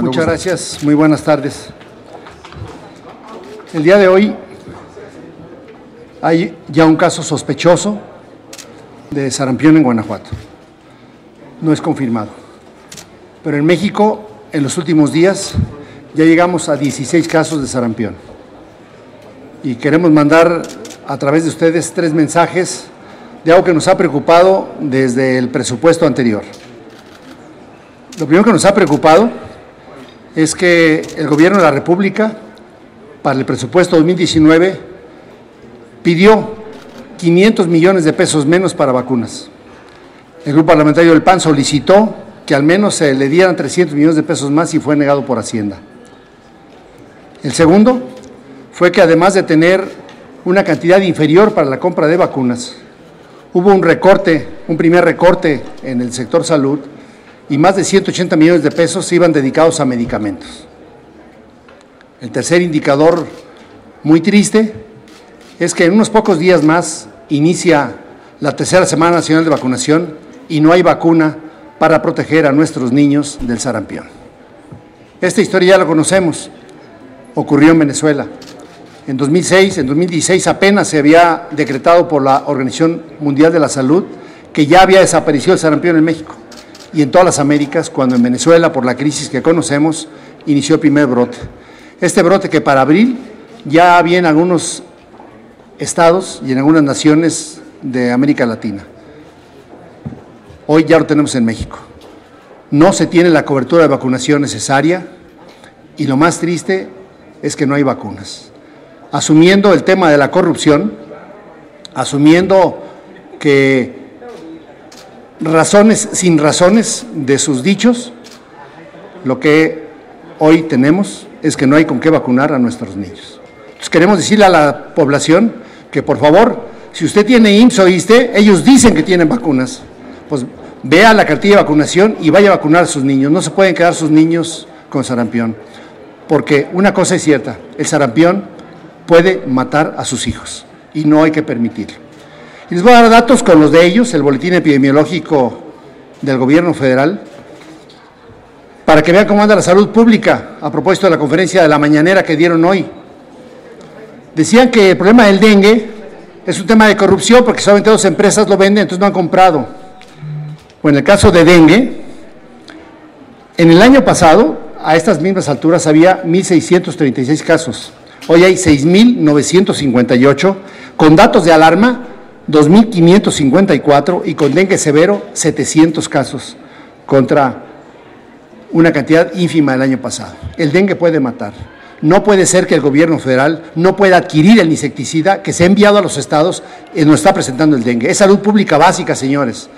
Muchas gracias, muy buenas tardes. El día de hoy hay ya un caso sospechoso de sarampión en Guanajuato. No es confirmado, pero en México en los últimos días ya llegamos a 16 casos de sarampión y queremos mandar a través de ustedes 3 mensajes de algo que nos ha preocupado desde el presupuesto anterior. Lo primero que nos ha preocupado es que el Gobierno de la República, para el presupuesto 2019, pidió 500 millones de pesos menos para vacunas. El Grupo Parlamentario del PAN solicitó que al menos se le dieran 300 millones de pesos más y fue negado por Hacienda. El segundo fue que además de tener una cantidad inferior para la compra de vacunas, hubo un recorte, un primer recorte en el sector salud y más de 180 millones de pesos iban dedicados a medicamentos. El tercer indicador muy triste es que en unos pocos días más inicia la tercera semana nacional de vacunación y no hay vacuna para proteger a nuestros niños del sarampión. Esta historia ya la conocemos, ocurrió en Venezuela. En 2006, en 2016 apenas se había decretado por la Organización Mundial de la Salud que ya había desaparecido el sarampión en México y en todas las Américas, cuando en Venezuela, por la crisis que conocemos, inició el primer brote. Este brote que para abril ya había en algunos estados y en algunas naciones de América Latina. Hoy ya lo tenemos en México. No se tiene la cobertura de vacunación necesaria y lo más triste es que no hay vacunas. Asumiendo el tema de la corrupción, asumiendo que sin razones de sus dichos, lo que hoy tenemos es que no hay con qué vacunar a nuestros niños. Entonces queremos decirle a la población que por favor, si usted tiene IMSS o ISSSTE, ellos dicen que tienen vacunas, pues vea la cartilla de vacunación y vaya a vacunar a sus niños. No se pueden quedar sus niños con sarampión, porque una cosa es cierta, el sarampión puede matar a sus hijos y no hay que permitirlo. Y les voy a dar datos con los de ellos, el boletín epidemiológico del Gobierno federal, para que vean cómo anda la salud pública a propósito de la conferencia de la mañanera que dieron hoy. Decían que el problema del dengue es un tema de corrupción porque solamente 2 empresas lo venden, entonces no han comprado. Bueno, en el caso de dengue, en el año pasado, a estas mismas alturas, había 1,636 casos. Hoy hay 6,958, con datos de alarma, 2,554 y con dengue severo, 700 casos contra una cantidad ínfima del año pasado. El dengue puede matar. No puede ser que el Gobierno federal no pueda adquirir el insecticida que se ha enviado a los estados y nos está presentando el dengue. Es salud pública básica, señores.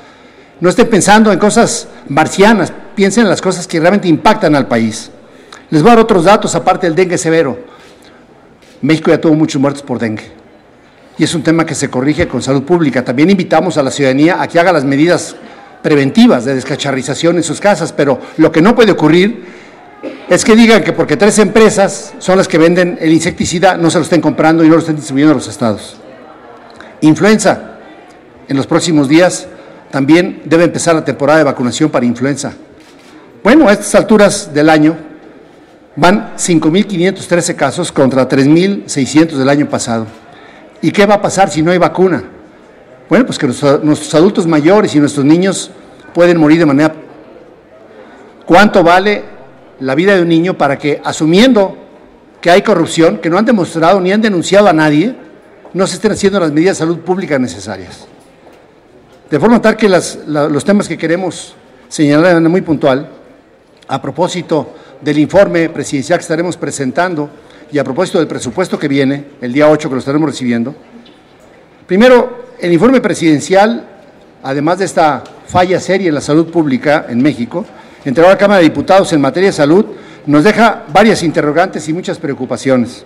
No estén pensando en cosas marcianas, piensen en las cosas que realmente impactan al país. Les voy a dar otros datos aparte del dengue severo. México ya tuvo muchos muertos por dengue y es un tema que se corrige con salud pública. También invitamos a la ciudadanía a que haga las medidas preventivas de descacharrización en sus casas, pero lo que no puede ocurrir es que digan que porque 3 empresas son las que venden el insecticida, no se lo estén comprando y no lo estén distribuyendo a los estados. Influenza. En los próximos días también debe empezar la temporada de vacunación para influenza. Bueno, a estas alturas del año van 5,513 casos contra 3,600 del año pasado. ¿Y qué va a pasar si no hay vacuna? Bueno, pues que nuestros adultos mayores y nuestros niños pueden morir de manera... ¿Cuánto vale la vida de un niño para que, asumiendo que hay corrupción, que no han demostrado ni han denunciado a nadie, no se estén haciendo las medidas de salud pública necesarias? De forma tal que los temas que queremos señalar de manera muy puntual, a propósito del informe presidencial que estaremos presentando y a propósito del presupuesto que viene, el día 8 que lo estaremos recibiendo. Primero, el informe presidencial, además de esta falla seria en la salud pública en México, entregado a la Cámara de Diputados en materia de salud, nos deja varias interrogantes y muchas preocupaciones.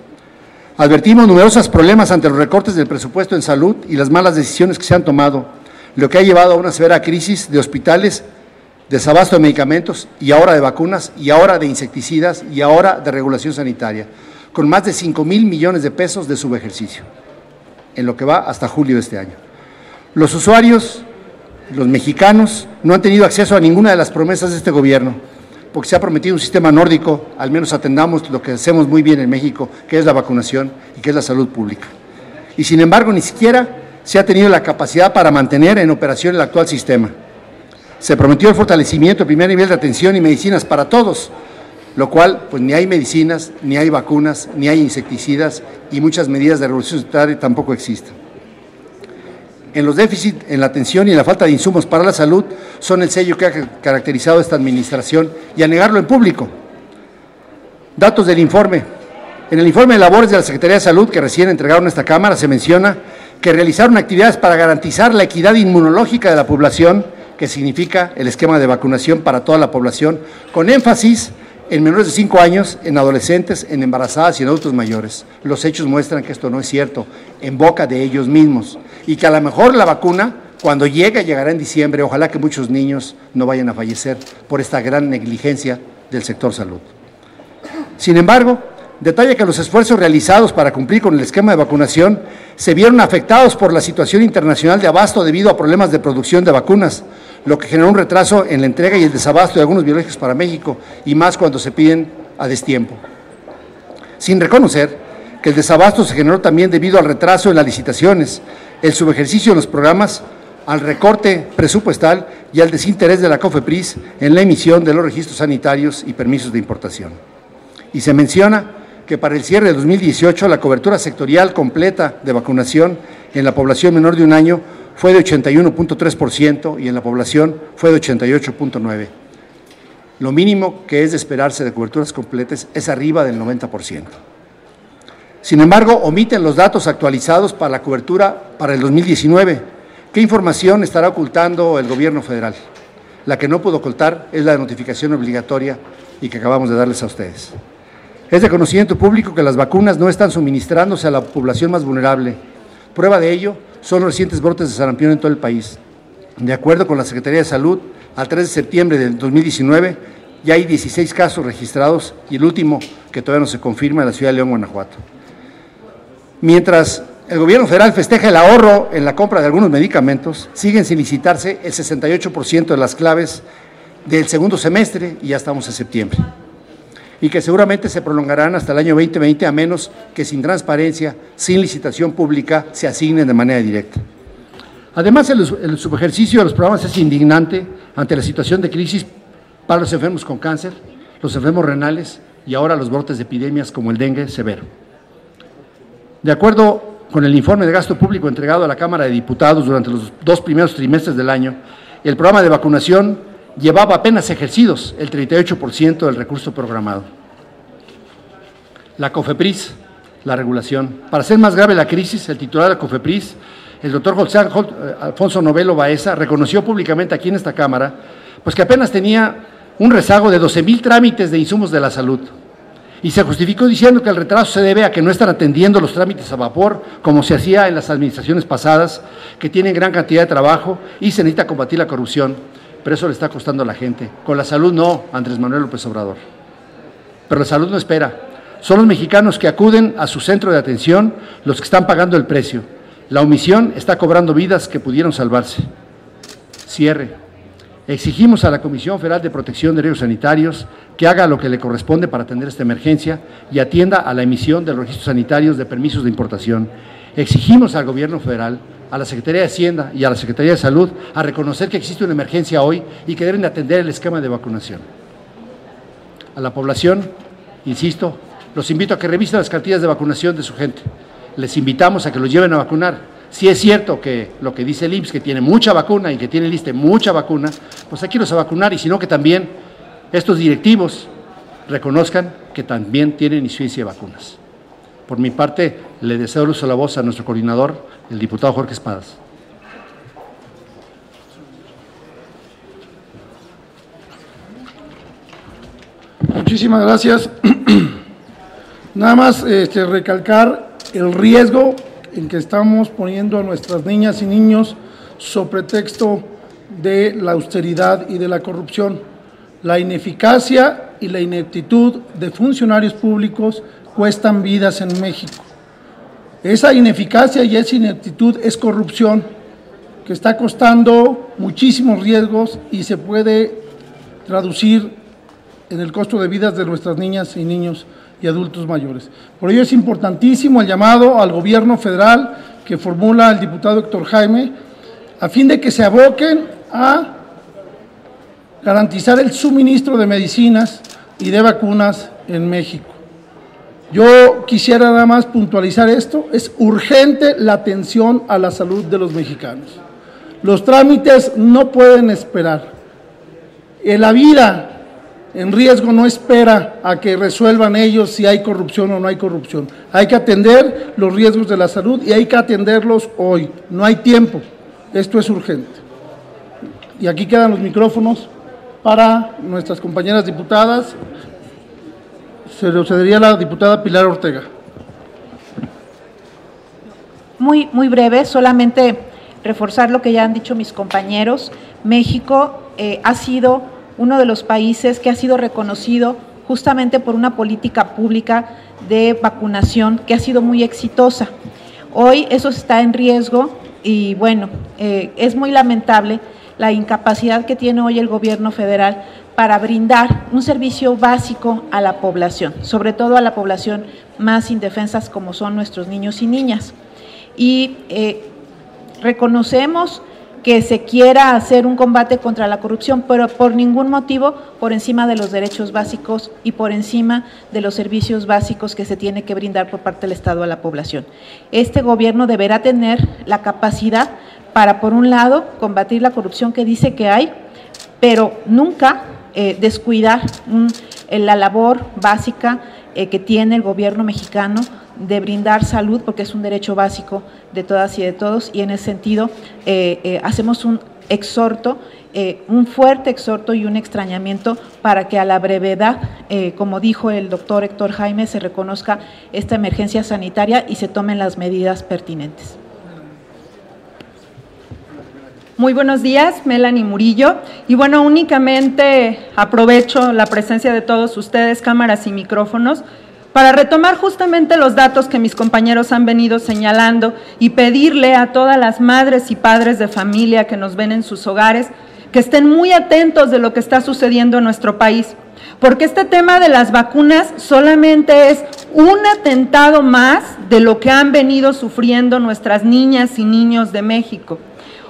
Advertimos numerosos problemas ante los recortes del presupuesto en salud y las malas decisiones que se han tomado, lo que ha llevado a una severa crisis de hospitales, desabasto de medicamentos y ahora de vacunas y ahora de insecticidas y ahora de regulación sanitaria, con más de 5,000 millones de pesos de subejercicio, en lo que va hasta julio de este año. Los usuarios, los mexicanos, no han tenido acceso a ninguna de las promesas de este gobierno, porque se ha prometido un sistema nórdico, al menos atendamos lo que hacemos muy bien en México, que es la vacunación y que es la salud pública. Y sin embargo, ni siquiera se ha tenido la capacidad para mantener en operación el actual sistema. Se prometió el fortalecimiento del primer nivel de atención y medicinas para todos, lo cual, pues ni hay medicinas, ni hay vacunas, ni hay insecticidas y muchas medidas de revolución sanitaria tampoco existen. En los déficits, en la atención y en la falta de insumos para la salud son el sello que ha caracterizado esta administración y a negarlo en público. Datos del informe. En el informe de labores de la Secretaría de Salud que recién entregaron a esta Cámara se menciona que realizaron actividades para garantizar la equidad inmunológica de la población, que significa el esquema de vacunación para toda la población, con énfasis en menores de 5 años, en adolescentes, en embarazadas y en adultos mayores. Los hechos muestran que esto no es cierto, en boca de ellos mismos, y que a lo mejor la vacuna, cuando llegue, llegará en diciembre. Ojalá que muchos niños no vayan a fallecer por esta gran negligencia del sector salud. Sin embargo, detalla que los esfuerzos realizados para cumplir con el esquema de vacunación se vieron afectados por la situación internacional de abasto debido a problemas de producción de vacunas, lo que generó un retraso en la entrega y el desabasto de algunos biológicos para México, y más cuando se piden a destiempo. Sin reconocer que el desabasto se generó también debido al retraso en las licitaciones, el subejercicio en los programas, al recorte presupuestal y al desinterés de la COFEPRIS en la emisión de los registros sanitarios y permisos de importación. Y se menciona que para el cierre de 2018 la cobertura sectorial completa de vacunación en la población menor de 1 año fue de 81.3% y en la población fue de 88.9%. Lo mínimo que es de esperarse de coberturas completas es arriba del 90%. Sin embargo, omiten los datos actualizados para la cobertura para el 2019. ¿Qué información estará ocultando el gobierno federal? La que no pudo ocultar es la de notificación obligatoria y que acabamos de darles a ustedes. Es de conocimiento público que las vacunas no están suministrándose a la población más vulnerable. Prueba de ello son los recientes brotes de sarampión en todo el país. De acuerdo con la Secretaría de Salud, al 3 de septiembre del 2019 ya hay 16 casos registrados y el último, que todavía no se confirma, en la ciudad de León, Guanajuato. Mientras el gobierno federal festeja el ahorro en la compra de algunos medicamentos, siguen sin licitarse el 68% de las claves del segundo semestre y ya estamos en septiembre, y que seguramente se prolongarán hasta el año 2020 a menos que sin transparencia, sin licitación pública, se asignen de manera directa. Además, el subejercicio de los programas es indignante ante la situación de crisis para los enfermos con cáncer, los enfermos renales y ahora los brotes de epidemias como el dengue severo. De acuerdo con el informe de gasto público entregado a la Cámara de Diputados durante los 2 primeros trimestres del año, el programa de vacunación llevaba apenas ejercidos el 38% del recurso programado. La COFEPRIS, la regulación. Para hacer más grave la crisis, el titular de la COFEPRIS, el doctor José Alfonso Novelo Baeza, reconoció públicamente aquí en esta Cámara, pues que apenas tenía un rezago de 12,000 trámites de insumos de la salud. Y se justificó diciendo que el retraso se debe a que no están atendiendo los trámites a vapor, como se hacía en las administraciones pasadas, que tienen gran cantidad de trabajo y se necesita combatir la corrupción. Pero eso le está costando a la gente. Con la salud no, Andrés Manuel López Obrador. Pero la salud no espera. Son los mexicanos que acuden a su centro de atención los que están pagando el precio. La omisión está cobrando vidas que pudieron salvarse. Cierre. Exigimos a la Comisión Federal de Protección de Riesgos Sanitarios que haga lo que le corresponde para atender esta emergencia y atienda a la emisión de los registros sanitarios de permisos de importación. Exigimos al Gobierno federal, a la Secretaría de Hacienda y a la Secretaría de Salud a reconocer que existe una emergencia hoy y que deben de atender el esquema de vacunación. A la población, insisto, los invito a que revisen las cartillas de vacunación de su gente. Les invitamos a que los lleven a vacunar. Si es cierto que lo que dice el IMSS, que tiene mucha vacuna y que tiene lista mucha vacuna, pues hay que irlos a vacunar, y sino que también estos directivos reconozcan que también tienen insuficiencia de vacunas. Por mi parte, le deseo el uso de la voz a nuestro coordinador, el diputado Jorge Espadas. Muchísimas gracias. Nada más recalcar el riesgo en que estamos poniendo a nuestras niñas y niños sobre pretexto de la austeridad y de la corrupción. La ineficacia y la ineptitud de funcionarios públicos cuestan vidas en México. Esa ineficacia y esa ineptitud es corrupción que está costando muchísimos riesgos y se puede traducir en el costo de vidas de nuestras niñas y niños y adultos mayores. Por ello es importantísimo el llamado al gobierno federal que formula el diputado Héctor Jaime, a fin de que se aboquen a garantizar el suministro de medicinas y de vacunas en México. Yo quisiera nada más puntualizar esto: es urgente la atención a la salud de los mexicanos. Los trámites no pueden esperar. La vida en riesgo no espera a que resuelvan ellos si hay corrupción o no hay corrupción. Hay que atender los riesgos de la salud y hay que atenderlos hoy. No hay tiempo. Esto es urgente. Y aquí quedan los micrófonos para nuestras compañeras diputadas. Se lo cedería a la diputada Pilar Ortega. Muy breve, solamente reforzar lo que ya han dicho mis compañeros. México ha sido uno de los países que ha sido reconocido justamente por una política pública de vacunación que ha sido muy exitosa. Hoy eso está en riesgo y bueno, es muy lamentable la incapacidad que tiene hoy el gobierno federal para brindar un servicio básico a la población, sobre todo a la población más indefensas como son nuestros niños y niñas. Y reconocemos que se quiera hacer un combate contra la corrupción, pero por ningún motivo por encima de los derechos básicos y por encima de los servicios básicos que se tiene que brindar por parte del Estado a la población. Este gobierno deberá tener la capacidad para, por un lado, combatir la corrupción que dice que hay, pero nunca descuidar la labor básica que tiene el gobierno mexicano de brindar salud, porque es un derecho básico de todas y de todos, y en ese sentido hacemos un exhorto, un fuerte exhorto y un extrañamiento para que a la brevedad, como dijo el doctor Héctor Jaime, se reconozca esta emergencia sanitaria y se tomen las medidas pertinentes. Muy buenos días, Melanie Murillo. Y bueno, únicamente aprovecho la presencia de todos ustedes, cámaras y micrófonos, para retomar justamente los datos que mis compañeros han venido señalando y pedirle a todas las madres y padres de familia que nos ven en sus hogares que estén muy atentos de lo que está sucediendo en nuestro país, porque este tema de las vacunas solamente es un atentado más de lo que han venido sufriendo nuestras niñas y niños de México.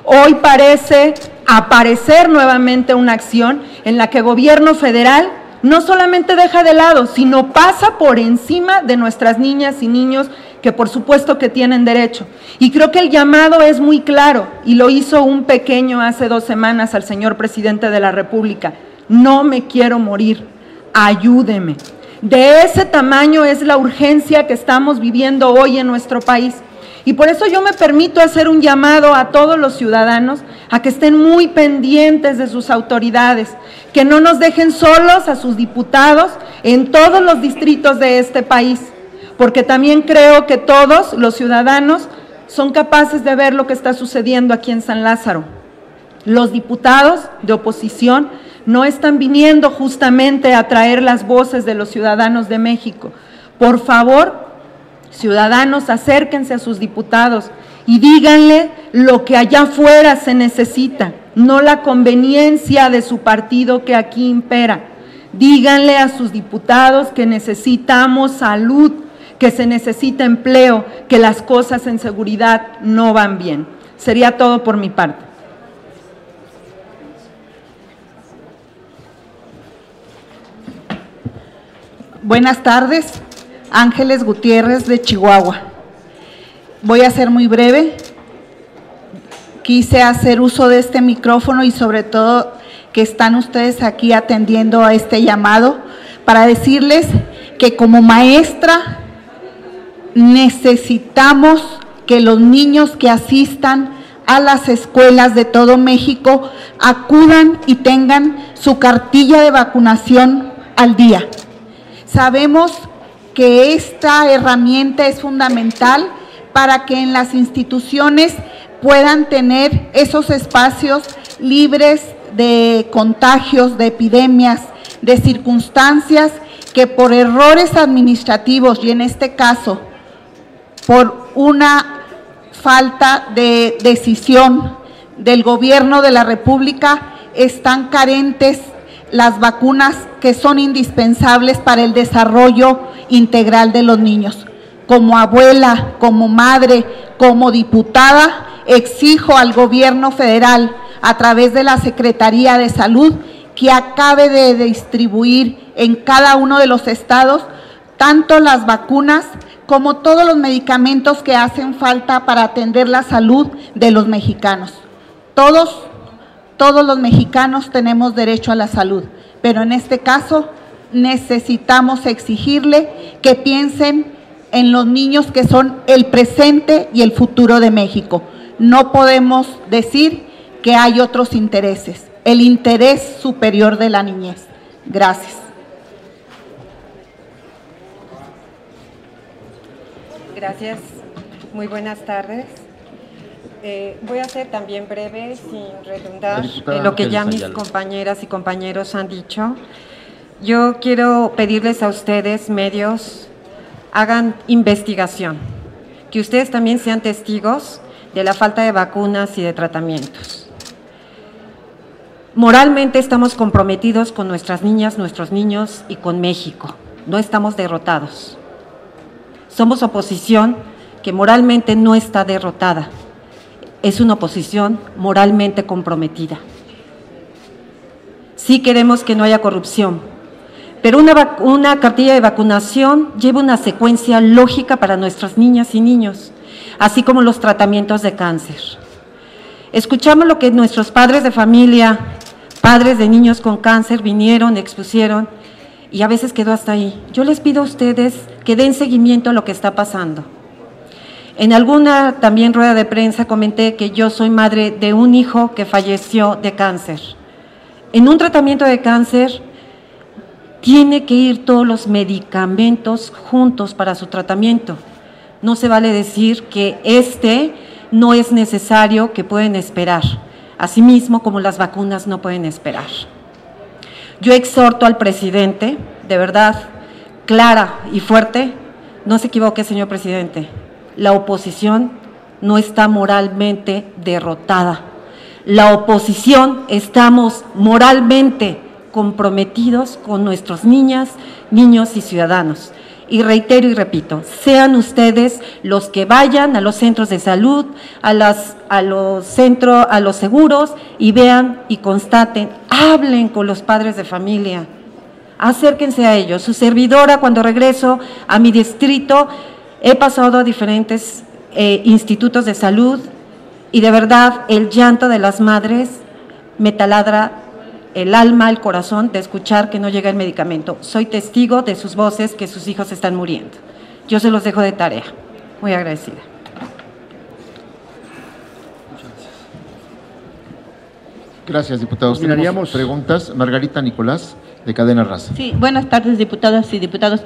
Hoy parece aparecer nuevamente una acción en la que el gobierno federal no solamente deja de lado, sino pasa por encima de nuestras niñas y niños que por supuesto que tienen derecho. Y creo que el llamado es muy claro, y lo hizo un pequeño hace 2 semanas al señor presidente de la República: no me quiero morir, ayúdeme. De ese tamaño es la urgencia que estamos viviendo hoy en nuestro país. Y por eso yo me permito hacer un llamado a todos los ciudadanos a que estén muy pendientes de sus autoridades, que no nos dejen solos a sus diputados en todos los distritos de este país, porque también creo que todos los ciudadanos son capaces de ver lo que está sucediendo aquí en San Lázaro. Los diputados de oposición no están viniendo justamente a traer las voces de los ciudadanos de México. Por favor, ciudadanos, acérquense a sus diputados y díganle lo que allá afuera se necesita, no la conveniencia de su partido que aquí impera. Díganle a sus diputados que necesitamos salud, que se necesita empleo, que las cosas en seguridad no van bien. Sería todo por mi parte. Buenas tardes. Ángeles Gutiérrez de Chihuahua. Voy a ser muy breve. Quise hacer uso de este micrófono y sobre todo que están ustedes aquí atendiendo a este llamado para decirles que como maestra necesitamos que los niños que asistan a las escuelas de todo México acudan y tengan su cartilla de vacunación al día. Sabemos que esta herramienta es fundamental para que en las instituciones puedan tener esos espacios libres de contagios, de epidemias, de circunstancias que por errores administrativos y en este caso por una falta de decisión del gobierno de la República están carentes las vacunas que son indispensables para el desarrollo integral de los niños. Como abuela, como madre, como diputada, exijo al gobierno federal, a través de la Secretaría de Salud, que acabe de distribuir en cada uno de los estados tanto las vacunas como todos los medicamentos que hacen falta para atender la salud de los mexicanos. Todos los mexicanos tenemos derecho a la salud, pero en este caso necesitamos exigirle que piensen en los niños que son el presente y el futuro de México. No podemos decir que hay otros intereses, el interés superior de la niñez. Gracias. Gracias, muy buenas tardes. Voy a ser también breve, sin redundar en lo que ya mis compañeras y compañeros han dicho. Yo quiero pedirles a ustedes, medios, hagan investigación, que ustedes también sean testigos de la falta de vacunas y de tratamientos. Moralmente estamos comprometidos con nuestras niñas, nuestros niños y con México. No estamos derrotados. Somos oposición que moralmente no está derrotada. Es una oposición moralmente comprometida. Sí queremos que no haya corrupción, pero una cartilla de vacunación lleva una secuencia lógica para nuestras niñas y niños, así como los tratamientos de cáncer. Escuchamos lo que nuestros padres de familia, padres de niños con cáncer vinieron, expusieron, y a veces quedó hasta ahí. Yo les pido a ustedes que den seguimiento a lo que está pasando. En alguna también rueda de prensa comenté que yo soy madre de un hijo que falleció de cáncer. En un tratamiento de cáncer tiene que ir todos los medicamentos juntos para su tratamiento. No se vale decir que no es necesario, que pueden esperar. Asimismo, como las vacunas no pueden esperar. Yo exhorto al presidente, de verdad, clara y fuerte, no se equivoque, señor presidente, la oposición no está moralmente derrotada. La oposición estamos moralmente comprometidos con nuestras niñas, niños y ciudadanos. Y reitero y repito, sean ustedes los que vayan a los centros de salud, a los seguros y vean y constaten, hablen con los padres de familia, acérquense a ellos. Su servidora, cuando regreso a mi distrito, he pasado a diferentes institutos de salud y de verdad el llanto de las madres me taladra el alma, el corazón, de escuchar que no llega el medicamento. Soy testigo de sus voces, que sus hijos están muriendo. Yo se los dejo de tarea. Muy agradecida. Gracias, diputados. Tenemos preguntas. Margarita Nicolás, de Cadena Raza. Sí, buenas tardes, diputadas y diputados.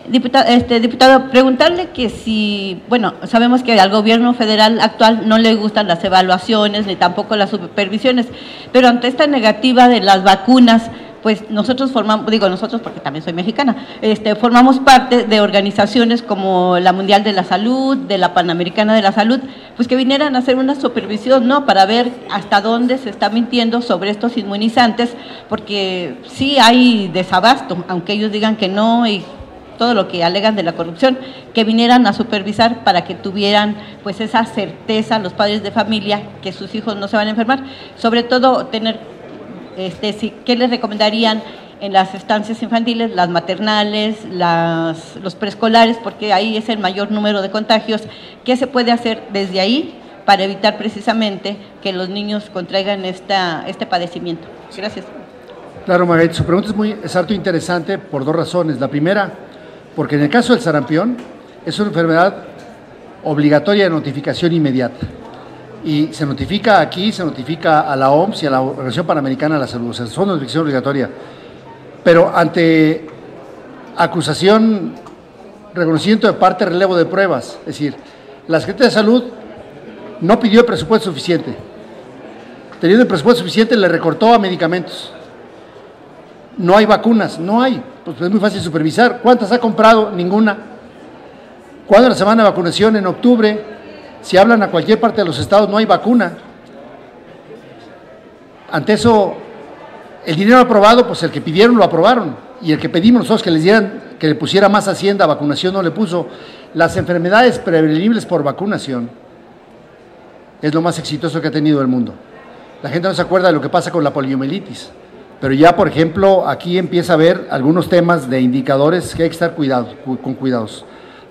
Diputado, preguntarle que si, bueno, sabemos que al gobierno federal actual no le gustan las evaluaciones ni tampoco las supervisiones, pero ante esta negativa de las vacunas, pues nosotros nosotros porque también soy mexicana, formamos parte de organizaciones como la Mundial de la Salud, de la Panamericana de la Salud, pues que vinieran a hacer una supervisión, ¿no?, para ver hasta dónde se está mintiendo sobre estos inmunizantes, porque sí hay desabasto, aunque ellos digan que no, y todo lo que alegan de la corrupción, que vinieran a supervisar para que tuvieran pues esa certeza los padres de familia que sus hijos no se van a enfermar, sobre todo tener, ¿qué les recomendarían en las estancias infantiles, las maternales, los preescolares, porque ahí es el mayor número de contagios? ¿Qué se puede hacer desde ahí para evitar precisamente que los niños contraigan este padecimiento? Gracias. Claro, Margarita, su pregunta es harto interesante por dos razones. La primera, porque en el caso del sarampión es una enfermedad obligatoria de notificación inmediata. Y se notifica aquí, se notifica a la OMS y a la Organización Panamericana de la Salud, o sea, son notificación obligatoria. Pero ante acusación, reconocimiento de parte, relevo de pruebas, es decir, la Secretaría de Salud no pidió el presupuesto suficiente. Teniendo el presupuesto suficiente, le recortó a medicamentos. No hay vacunas, no hay. Pues es muy fácil supervisar. ¿Cuántas ha comprado? Ninguna. ¿Cuándo es la semana de vacunación? En octubre. Si hablan a cualquier parte de los estados, no hay vacuna. Ante eso, el dinero aprobado, pues el que pidieron lo aprobaron, y el que pedimos nosotros que les dieran, que le pusiera más Hacienda, vacunación no le puso. Las enfermedades prevenibles por vacunación es lo más exitoso que ha tenido el mundo. La gente no se acuerda de lo que pasa con la poliomielitis, pero ya, por ejemplo, aquí empieza a haber algunos temas de indicadores que hay que estar con cuidados.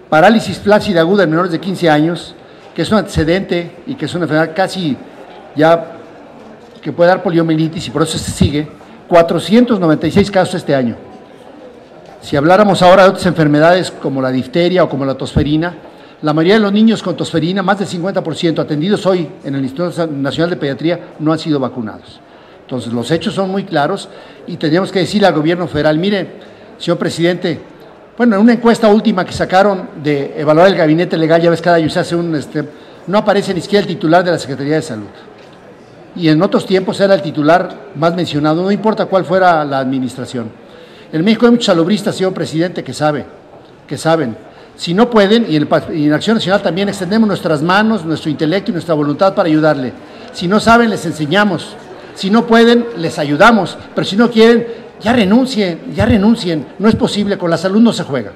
Parálisis flácida aguda en menores de 15 años, que es un antecedente y que es una enfermedad casi ya que puede dar poliomielitis y por eso se sigue, 496 casos este año. Si habláramos ahora de otras enfermedades como la difteria o como la tosferina, la mayoría de los niños con tosferina, más del 50% atendidos hoy en el Instituto Nacional de Pediatría, no han sido vacunados. Entonces, los hechos son muy claros y tendríamos que decirle al gobierno federal, mire, señor presidente, bueno, en una encuesta última que sacaron de evaluar el gabinete legal, ya ves, cada año se hace no aparece ni siquiera el titular de la Secretaría de Salud. Y en otros tiempos era el titular más mencionado, no importa cuál fuera la administración. En México hay muchos salubristas, señor presidente, que saben. Si no pueden, y en Acción Nacional también extendemos nuestras manos, nuestro intelecto y nuestra voluntad para ayudarle. Si no saben, les enseñamos. Si no pueden, les ayudamos. Pero si no quieren, ya renuncien. No es posible, con la salud no se juega.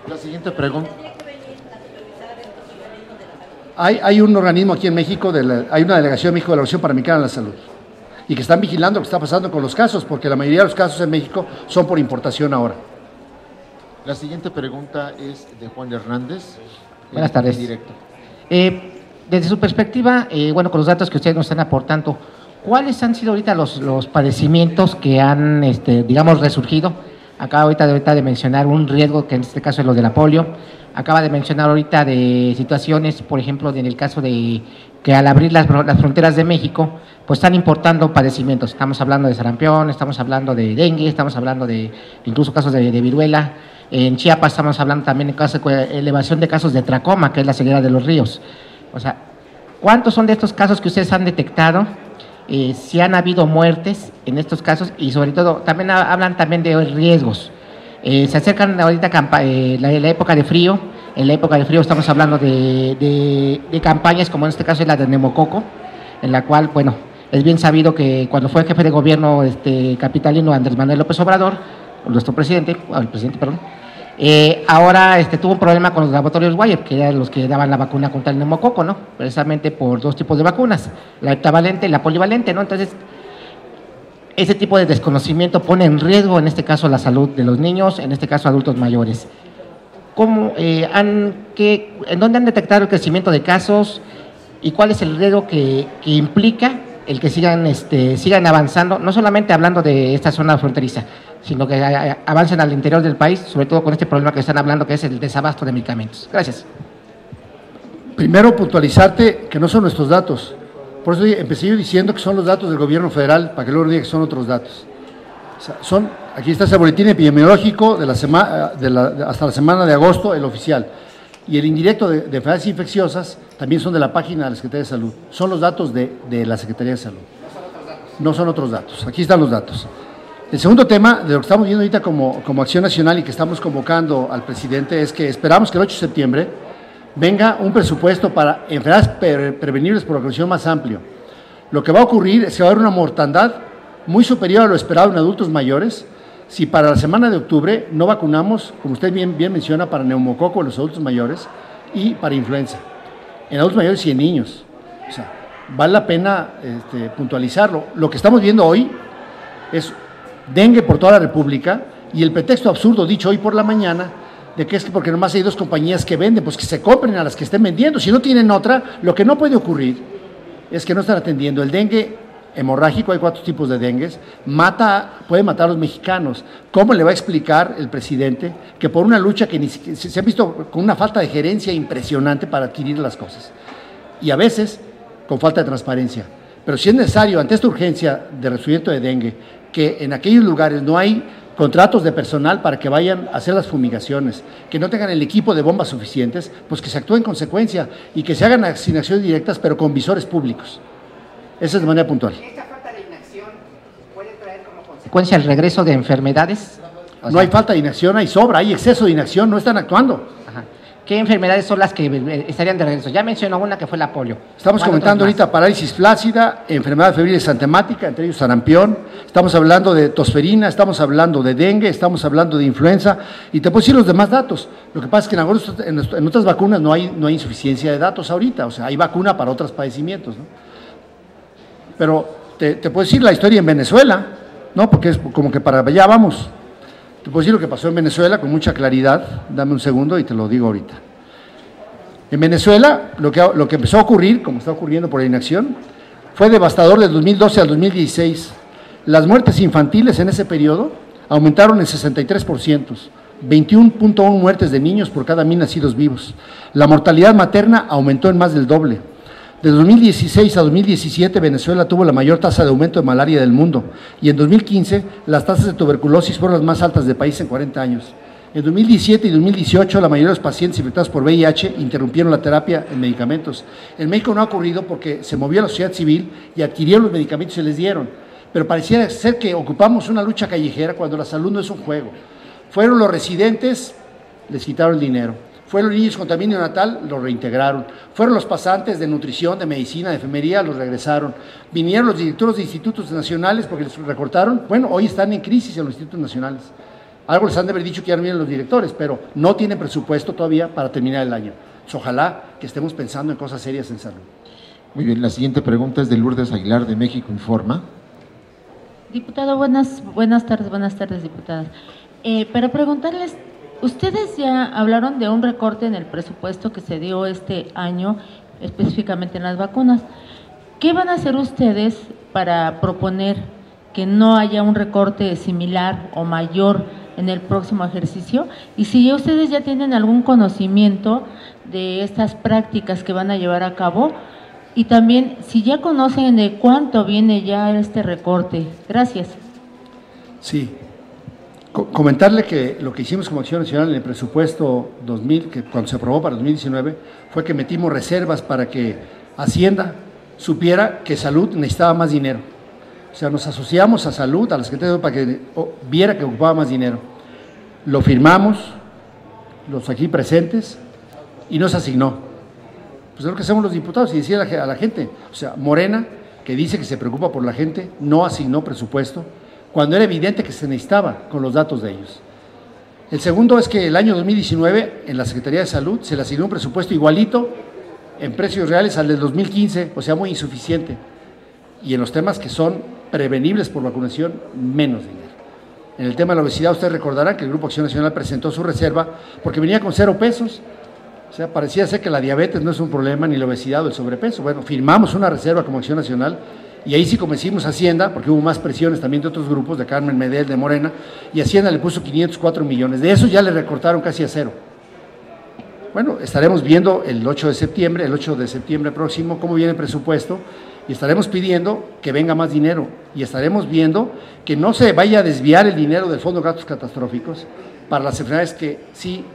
La siguiente pregunta. Hay un organismo aquí en México, hay una delegación de México de la Organización Panamericana de la Salud, y que están vigilando lo que está pasando con los casos, porque la mayoría de los casos en México son por importación ahora. La siguiente pregunta es de Juan Hernández. Buenas tardes. Directo. Desde su perspectiva, bueno, con los datos que ustedes nos están aportando, ¿cuáles han sido ahorita los padecimientos que han, digamos, resurgido? Acaba ahorita de mencionar un riesgo, que en este caso es lo de la polio. Acaba de mencionar ahorita de situaciones, por ejemplo, en el caso de que al abrir las fronteras de México, pues están importando padecimientos. Estamos hablando de sarampión, estamos hablando de dengue, estamos hablando de incluso casos de viruela. En Chiapas estamos hablando también de elevación de casos de tracoma, que es la ceguera de los ríos. O sea, ¿cuántos son de estos casos que ustedes han detectado? Si han habido muertes en estos casos y sobre todo, también hablan también de riesgos. Se acercan ahorita la época de frío. En la época de frío estamos hablando de campañas como en este caso es la de neumococo, en la cual, bueno, es bien sabido que cuando fue jefe de gobierno capitalino Andrés Manuel López Obrador, nuestro presidente, ahora tuvo un problema con los laboratorios Bayer, que eran los que daban la vacuna contra el neumococo, ¿no? Precisamente por dos tipos de vacunas, la heptavalente y la polivalente, ¿no? Entonces, ese tipo de desconocimiento pone en riesgo, en este caso, la salud de los niños, en este caso, adultos mayores. ¿En dónde han detectado el crecimiento de casos y cuál es el riesgo que implica el que sigan avanzando, no solamente hablando de esta zona fronteriza, sino que avancen al interior del país, sobre todo con este problema que están hablando, que es el desabasto de medicamentos? Gracias. Primero, puntualizarte que no son nuestros datos. Por eso empecé yo diciendo que son los datos del gobierno federal, para que luego diga que son otros datos. O sea, aquí está ese boletín epidemiológico de hasta la semana de agosto, el oficial. Y el indirecto de enfermedades infecciosas también son de la página de la Secretaría de Salud. Son los datos de la Secretaría de Salud. No son otros datos. Aquí están los datos. El segundo tema de lo que estamos viendo ahorita como Acción Nacional y que estamos convocando al presidente es que esperamos que el 8 de septiembre venga un presupuesto para enfermedades prevenibles por vacunación más amplio. Lo que va a ocurrir es que va a haber una mortandad muy superior a lo esperado en adultos mayores si para la semana de octubre no vacunamos, como usted bien menciona, para neumococo en los adultos mayores y para influenza, en adultos mayores y en niños. O sea, vale la pena puntualizarlo. Lo que estamos viendo hoy es dengue por toda la República y el pretexto absurdo dicho hoy por la mañana de que es que porque nomás hay dos compañías que venden, pues que se compren a las que estén vendiendo. Si no tienen otra, lo que no puede ocurrir es que no están atendiendo. El dengue hemorrágico, hay 4 tipos de dengues, puede matar a los mexicanos. ¿Cómo le va a explicar el presidente que por una lucha que se ha visto con una falta de gerencia impresionante para adquirir las cosas? Y a veces con falta de transparencia. Pero si es necesario, ante esta urgencia de resurgimiento de dengue, que en aquellos lugares no hay contratos de personal para que vayan a hacer las fumigaciones, que no tengan el equipo de bombas suficientes, pues que se actúe en consecuencia y que se hagan asignaciones directas, pero con visores públicos. Esa es de manera puntual. ¿Esta falta de inacción puede traer como consecuencia el regreso de enfermedades? No hay falta de inacción, hay sobra, hay exceso de inacción, no están actuando. Ajá. ¿qué enfermedades son las que estarían de regreso? Ya mencionó una que fue la polio. Estamos comentando ahorita parálisis flácida, enfermedad febril exantemática, entre ellos sarampión, estamos hablando de tosferina, estamos hablando de dengue, estamos hablando de influenza, y te puedo decir los demás datos. Lo que pasa es que en otras vacunas no hay insuficiencia de datos ahorita, o sea, hay vacuna para otros padecimientos, ¿no? Pero te puedo decir la historia en Venezuela, ¿no? Porque es como que para allá vamos. Te puedo decir lo que pasó en Venezuela con mucha claridad, dame un segundo y te lo digo ahorita. En Venezuela, lo que empezó a ocurrir, como está ocurriendo por la inacción, fue devastador del 2012 al 2016. Las muertes infantiles en ese periodo aumentaron en 63%, 21.1 muertes de niños por cada 1.000 nacidos vivos. La mortalidad materna aumentó en más del doble. De 2016 a 2017, Venezuela tuvo la mayor tasa de aumento de malaria del mundo, y en 2015 las tasas de tuberculosis fueron las más altas del país en 40 años. En 2017 y 2018, la mayoría de los pacientes infectados por VIH interrumpieron la terapia en medicamentos. En México no ha ocurrido porque se movió la sociedad civil y adquirieron los medicamentos y se les dieron, pero pareciera ser que ocupamos una lucha callejera cuando la salud no es un juego. Fueron los residentes, les quitaron el dinero. Fueron los niños con tamaño neonatal, los reintegraron. Fueron los pasantes de nutrición, de medicina, de enfermería, los regresaron. Vinieron los directores de institutos nacionales porque les recortaron. Bueno, hoy están en crisis en los institutos nacionales. Algo les han de haber dicho que ya no vienen los directores, pero no tienen presupuesto todavía para terminar el año. Entonces, ojalá que estemos pensando en cosas serias en salud. Muy bien, la siguiente pregunta es de Lourdes Aguilar de México Informa. Diputado, buenas tardes, diputadas. Para preguntarles, ustedes ya hablaron de un recorte en el presupuesto que se dio este año, específicamente en las vacunas. ¿Qué van a hacer ustedes para proponer que no haya un recorte similar o mayor en el próximo ejercicio? Y si ustedes ya tienen algún conocimiento de estas prácticas que van a llevar a cabo, y también si ya conocen de cuánto viene ya este recorte. Gracias. Sí. Comentarle que lo que hicimos como Acción Nacional en el presupuesto 2000, que cuando se aprobó para 2019, fue que metimos reservas para que Hacienda supiera que Salud necesitaba más dinero. O sea, nos asociamos a Salud, a la Secretaría de Salud, para que viera que ocupaba más dinero. Lo firmamos, los aquí presentes, y nos asignó. Pues es lo que hacemos los diputados y decir a la gente. O sea, Morena, que dice que se preocupa por la gente, no asignó presupuesto, cuando era evidente que se necesitaba con los datos de ellos. El segundo es que el año 2019, en la Secretaría de Salud, se le asignó un presupuesto igualito en precios reales al del 2015, o sea, muy insuficiente. Y en los temas que son prevenibles por vacunación, menos dinero. En el tema de la obesidad, ustedes recordarán que el Grupo Acción Nacional presentó su reserva porque venía con 0 pesos. O sea, parecía ser que la diabetes no es un problema, ni la obesidad o el sobrepeso. Bueno, firmamos una reserva como Acción Nacional y ahí sí convencimos a Hacienda, porque hubo más presiones también de otros grupos, de Carmen Medel, de Morena, y Hacienda le puso 504 millones. De eso ya le recortaron casi a 0. Bueno, estaremos viendo el 8 de septiembre próximo, cómo viene el presupuesto, y estaremos pidiendo que venga más dinero, y estaremos viendo que no se vaya a desviar el dinero del Fondo de Gastos Catastróficos para las enfermedades que sí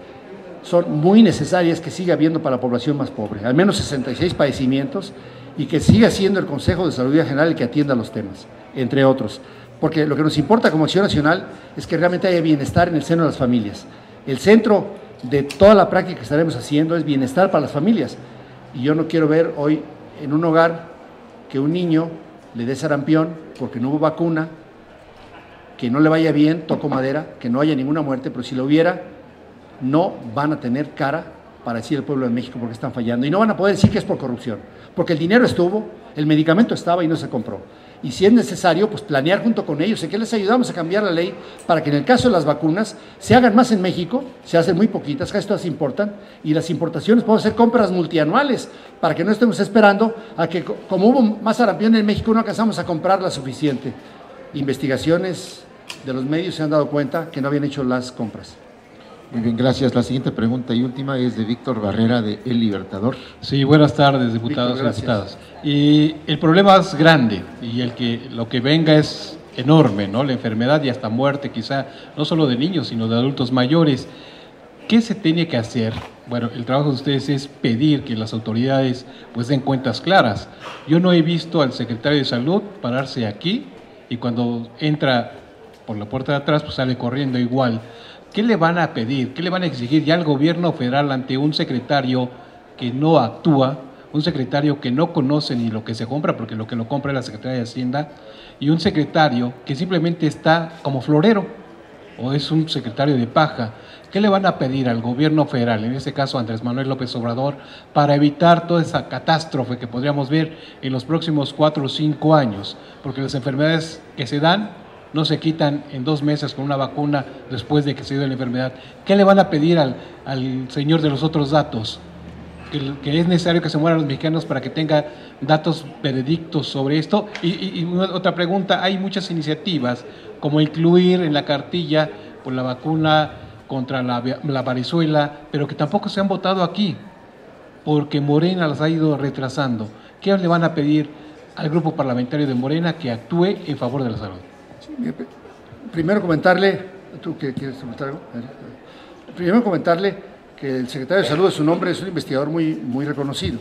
son muy necesarias que siga habiendo para la población más pobre, al menos 66 padecimientos, y que siga siendo el Consejo de Salud General el que atienda los temas, entre otros. Porque lo que nos importa como Acción Nacional es que realmente haya bienestar en el seno de las familias. El centro de toda la práctica que estaremos haciendo es bienestar para las familias. Y yo no quiero ver hoy en un hogar que un niño le dé sarampión porque no hubo vacuna, que no le vaya bien, toco madera, que no haya ninguna muerte, pero si lo hubiera, no van a tener cara para decir al pueblo de México porque están fallando. Y no van a poder decir que es por corrupción, porque el dinero estuvo, el medicamento estaba y no se compró. Y si es necesario, pues planear junto con ellos, en que les ayudamos a cambiar la ley para que en el caso de las vacunas se hagan más en México, se hacen muy poquitas, casi todas se importan, y las importaciones podemos hacer compras multianuales para que no estemos esperando a que, como hubo más sarampión en México, no alcanzamos a comprar la suficiente. Investigaciones de los medios se han dado cuenta que no habían hecho las compras. Muy bien, gracias. La siguiente pregunta y última es de Víctor Barrera, de El Libertador. Sí, buenas tardes, diputados y diputadas. Y el problema es grande y lo que venga es enorme, ¿no? La enfermedad y hasta muerte, quizá, no solo de niños, sino de adultos mayores. ¿Qué se tiene que hacer? Bueno, el trabajo de ustedes es pedir que las autoridades pues den cuentas claras. Yo no he visto al secretario de Salud pararse aquí y cuando entra por la puerta de atrás pues sale corriendo igual. ¿qué le van a pedir? ¿Qué le van a exigir ya al gobierno federal ante un secretario que no actúa, un secretario que no conoce ni lo que se compra, porque lo que lo compra es la Secretaría de Hacienda, y un secretario que simplemente está como florero, o es un secretario de paja? ¿Qué le van a pedir al gobierno federal, en este caso Andrés Manuel López Obrador, para evitar toda esa catástrofe que podríamos ver en los próximos 4 o 5 años? Porque las enfermedades que se dan no se quitan en 2 meses con una vacuna después de que se dio la enfermedad. ¿Qué le van a pedir al señor de los otros datos? Que es necesario que se mueran los mexicanos para que tenga datos veredictos sobre esto. Y otra pregunta, hay muchas iniciativas como incluir en la cartilla por la vacuna contra la varicela, pero que tampoco se han votado aquí, porque Morena las ha ido retrasando. ¿Qué le van a pedir al grupo parlamentario de Morena que actúe en favor de la salud? Primero comentarle, ¿tú qué quieres comentar algo? Primero comentarle que el secretario de Salud, su nombre, es un investigador muy reconocido,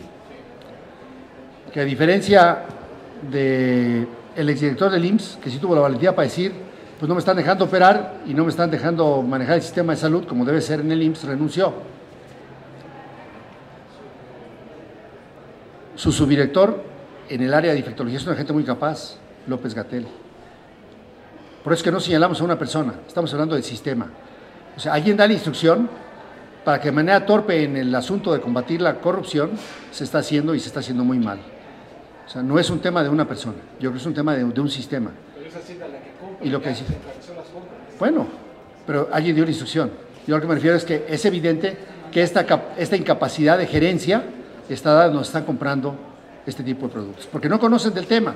que a diferencia del exdirector del IMSS, que sí tuvo la valentía para decir, pues no me están dejando operar y no me están dejando manejar el sistema de salud como debe ser en el IMSS, renunció. Su subdirector en el área de infectología es una gente muy capaz, López-Gatell. Por eso es que no señalamos a una persona, estamos hablando del sistema. O sea, alguien da la instrucción para que de manera torpe en el asunto de combatir la corrupción se está haciendo y se está haciendo muy mal. O sea, no es un tema de una persona, yo creo que es un tema de un sistema. Pero es Hacienda la que compra, y lo que dice, las compras. bueno, pero alguien dio la instrucción. Yo lo que me refiero es que es evidente que esta incapacidad de gerencia nos están comprando este tipo de productos, porque no conocen del tema.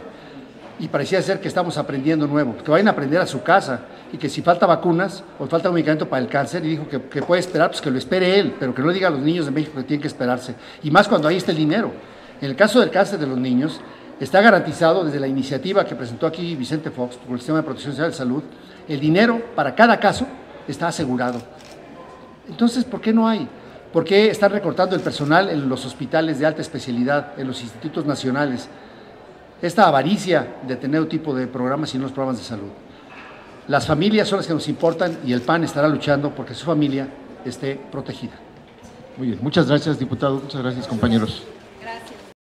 Y parecía ser que estamos aprendiendo nuevo, que vayan a aprender a su casa y que si falta vacunas o falta un medicamento para el cáncer y dijo que puede esperar, pues que lo espere él, pero que no diga a los niños de México que tienen que esperarse. Y más cuando ahí está el dinero. En el caso del cáncer de los niños, está garantizado desde la iniciativa que presentó aquí Vicente Fox por el Sistema de Protección Social de Salud, el dinero para cada caso está asegurado. Entonces, ¿por qué no hay? ¿Por qué están recortando el personal en los hospitales de alta especialidad, en los institutos nacionales? Esta avaricia de tener un tipo de programas y no los programas de salud. Las familias son las que nos importan y el PAN estará luchando porque su familia esté protegida. Muy bien, muchas gracias, diputado, muchas gracias, compañeros.